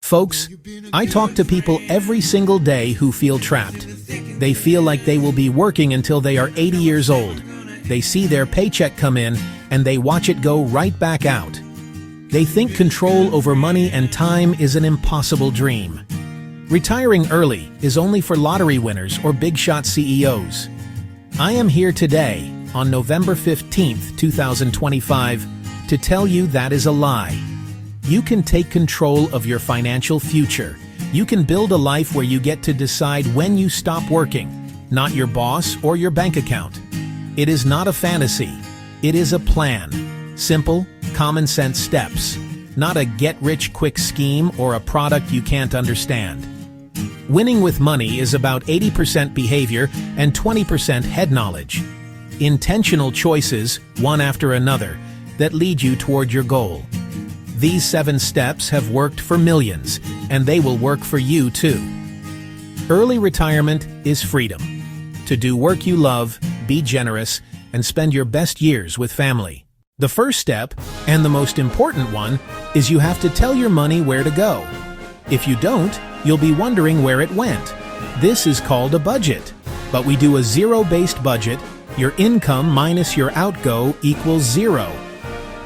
Folks, I talk to people every single day who feel trapped. They feel like they will be working until they are 80 years old. They see their paycheck come in and they watch it go right back out. They think control over money and time is an impossible dream. Retiring early is only for lottery winners or big-shot CEOs. I am here today, on November 15th, 2025, to tell you that is a lie. You can take control of your financial future. You can build a life where you get to decide when you stop working, not your boss or your bank account. It is not a fantasy. It is a plan. Simple, common-sense steps. Not a get-rich-quick scheme or a product you can't understand. Winning with money is about 80% behavior and 20% head knowledge. Intentional choices, one after another, that lead you toward your goal. These 7 steps have worked for millions, and they will work for you too. Early retirement is freedom. To do work you love, be generous, and spend your best years with family. The first step, and the most important one, is you have to tell your money where to go. If you don't, you'll be wondering where it went. This is called a budget. But we do a zero-based budget. Your income minus your outgo equals 0.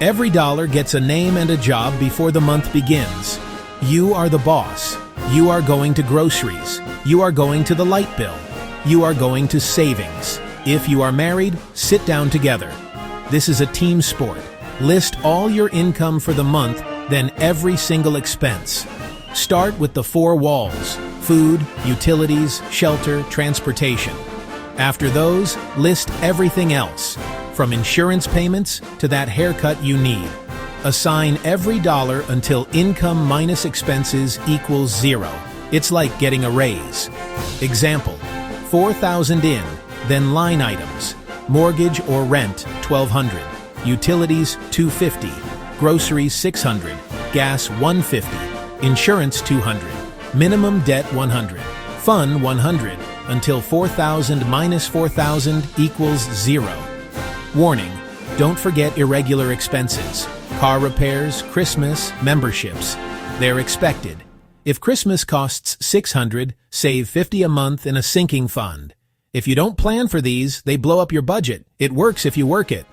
Every dollar gets a name and a job before the month begins. You are the boss. You are going to groceries. You are going to the light bill. You are going to savings. If you are married, sit down together. This is a team sport. List all your income for the month, then every single expense. Start with the 4 walls: food, utilities, shelter, transportation. After those, list everything else, from insurance payments to that haircut you need. Assign every dollar until income minus expenses equals 0. It's like getting a raise. Example, $4,000 in, then line items. Mortgage or rent, $1,200. Utilities, $250. Groceries, $600. Gas, $150. Insurance, $200. Minimum debt, $100. Fun, $100. Until $4,000 minus $4,000 equals 0. Warning, don't forget irregular expenses. Car repairs, Christmas, memberships. They're expected. If Christmas costs $600, save $50 a month in a sinking fund. If you don't plan for these, they blow up your budget. It works if you work it.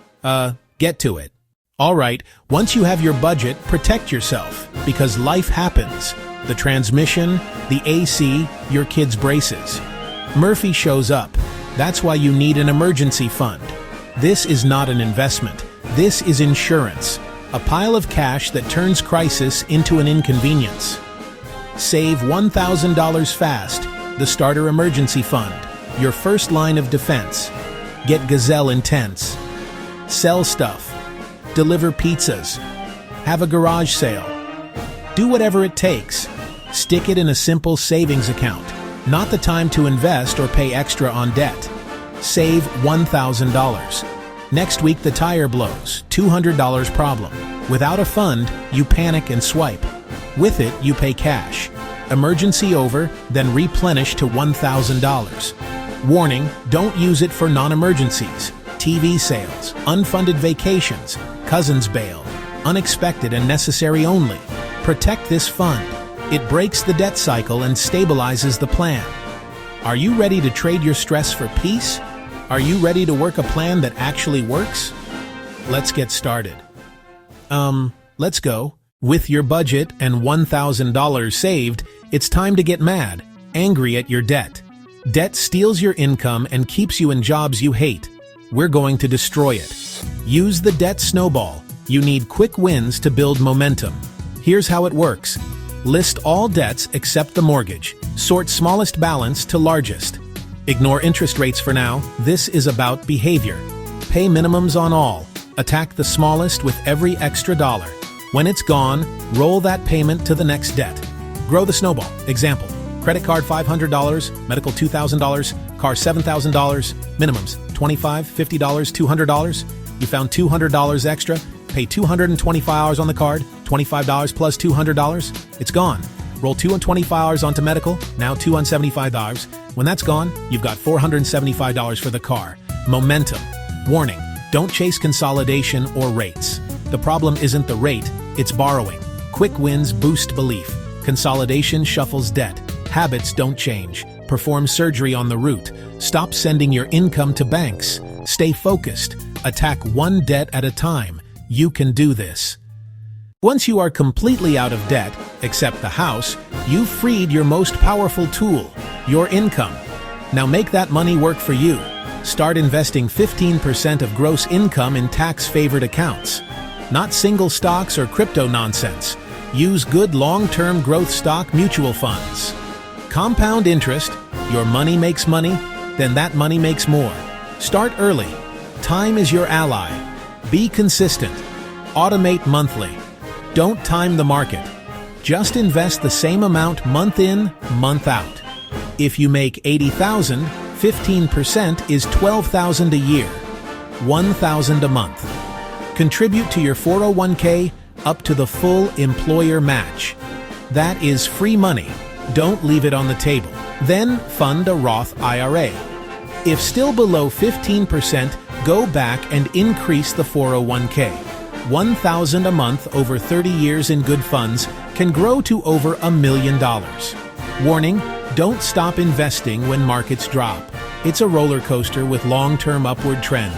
Get to it. All right, once you have your budget, protect yourself, because life happens. The transmission, the AC, your kid's braces. Murphy shows up. That's why you need an emergency fund. This is not an investment. This is insurance. A pile of cash that turns crisis into an inconvenience. Save $1,000 fast. The starter emergency fund. Your first line of defense. Get Gazelle Intense. Sell stuff. Deliver pizzas. Have a garage sale. Do whatever it takes. Stick it in a simple savings account. Not the time to invest or pay extra on debt. Save $1,000. Next week the tire blows. $200 problem. Without a fund, you panic and swipe. With it, you pay cash. Emergency over, then replenish to $1,000. Warning, don't use it for non-emergencies. TV sales, unfunded vacations, cousins bail, unexpected and necessary only. Protect this fund. It breaks the debt cycle and stabilizes the plan. Are you ready to trade your stress for peace? Are you ready to work a plan that actually works? Let's get started. Let's go. With your budget and $1,000 saved, it's time to get mad, angry at your debt. Debt steals your income and keeps you in jobs you hate. We're going to destroy it. Use the debt snowball. You need quick wins to build momentum. Here's how it works. List all debts except the mortgage. Sort smallest balance to largest. Ignore interest rates for now. This is about behavior. Pay minimums on all. Attack the smallest with every extra dollar. When it's gone, roll that payment to the next debt. Grow the snowball. Example, credit card $500, medical $2,000, car $7,000, minimums $25, $50, $200. You found $200 extra, pay $225 on the card, $25 plus $200. It's gone. Roll $225 onto medical, now $275. When that's gone, you've got $475 for the car. Momentum. Warning, don't chase consolidation or rates. The problem isn't the rate, it's borrowing. Quick wins boost belief. Consolidation shuffles debt. Habits don't change. Perform surgery on the root. Stop sending your income to banks. Stay focused. Attack one debt at a time. You can do this. Once you are completely out of debt, except the house, you've freed your most powerful tool, your income. Now make that money work for you. Start investing 15% of gross income in tax-favored accounts. Not single stocks or crypto nonsense. Use good long-term growth stock mutual funds. Compound interest, your money makes money, then that money makes more. Start early. Time is your ally. Be consistent. Automate monthly. Don't time the market. Just invest the same amount month in, month out. If you make $80,000, 15% is $12,000 a year, $1,000 a month. Contribute to your 401k up to the full employer match. That is free money. Don't leave it on the table. Then fund a Roth IRA. If still below 15%, go back and increase the 401k. $1,000 a month over 30 years in good funds can grow to over $1 million. Warning, don't stop investing when markets drop. It's a roller coaster with long-term upward trend.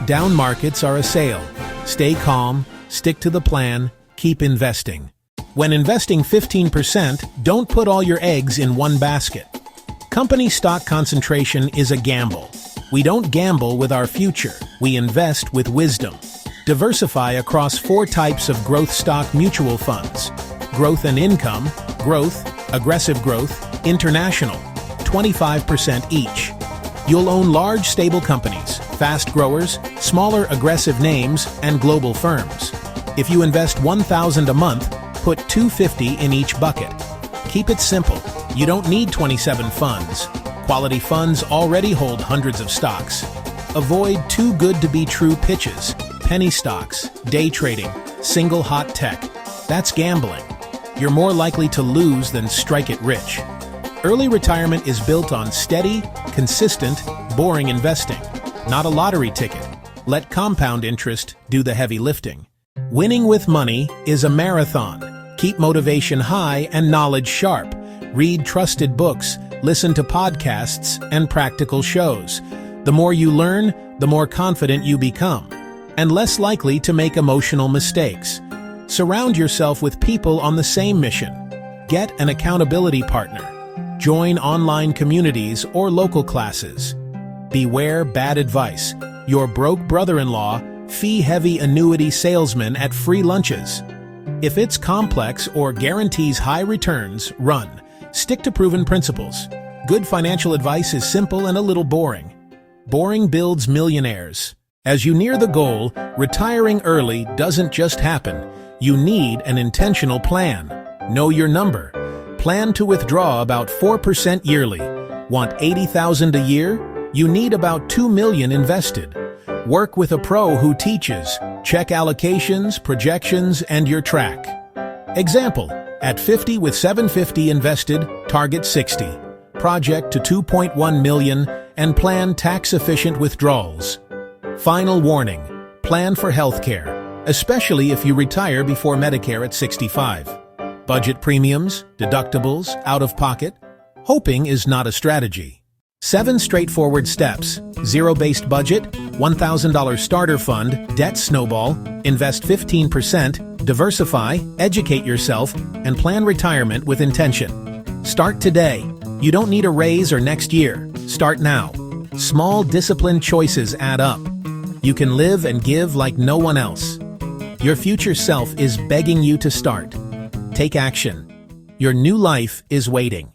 Down markets are a sail. Stay calm, stick to the plan, keep investing. When investing 15%, don't put all your eggs in one basket. Company stock concentration is a gamble. We don't gamble with our future, we invest with wisdom. Diversify across 4 types of growth stock mutual funds. Growth and income, growth, aggressive growth, international, 25% each. You'll own large stable companies, fast growers, smaller aggressive names, and global firms. If you invest $1,000 a month, put $250 in each bucket. Keep it simple. You don't need 27 funds. Quality funds already hold hundreds of stocks. Avoid too good to be true pitches, penny stocks, day trading, single hot tech. That's gambling. You're more likely to lose than strike it rich. Early retirement is built on steady, consistent, boring investing, not a lottery ticket. Let compound interest do the heavy lifting. Winning with money is a marathon. Keep motivation high and knowledge sharp. Read trusted books, listen to podcasts, and practical shows. The more you learn, the more confident you become, and less likely to make emotional mistakes. Surround yourself with people on the same mission. Get an accountability partner. Join online communities or local classes. Beware bad advice. Your broke brother-in-law, fee-heavy annuity salesman at free lunches. If it's complex or guarantees high returns, run. Stick to proven principles. Good financial advice is simple and a little boring. Boring builds millionaires. As you near the goal, retiring early doesn't just happen. You need an intentional plan. Know your number. Plan to withdraw about 4% yearly. Want $80,000 a year? You need about $2 million invested. Work with a pro who teaches. Check allocations, projections, and your track. Example, at 50 with $750 invested, target 60. Project to $2.1 million and plan tax-efficient withdrawals. Final warning, plan for healthcare, especially if you retire before Medicare at 65. Budget premiums, deductibles, out-of-pocket. Hoping is not a strategy. 7 straightforward steps: zero-based budget, $1,000 starter fund, debt snowball, invest 15%, diversify, educate yourself, and plan retirement with intention. Start today. You don't need a raise or next year. Start now. Small, disciplined choices add up. You can live and give like no one else. Your future self is begging you to start. Take action. Your new life is waiting.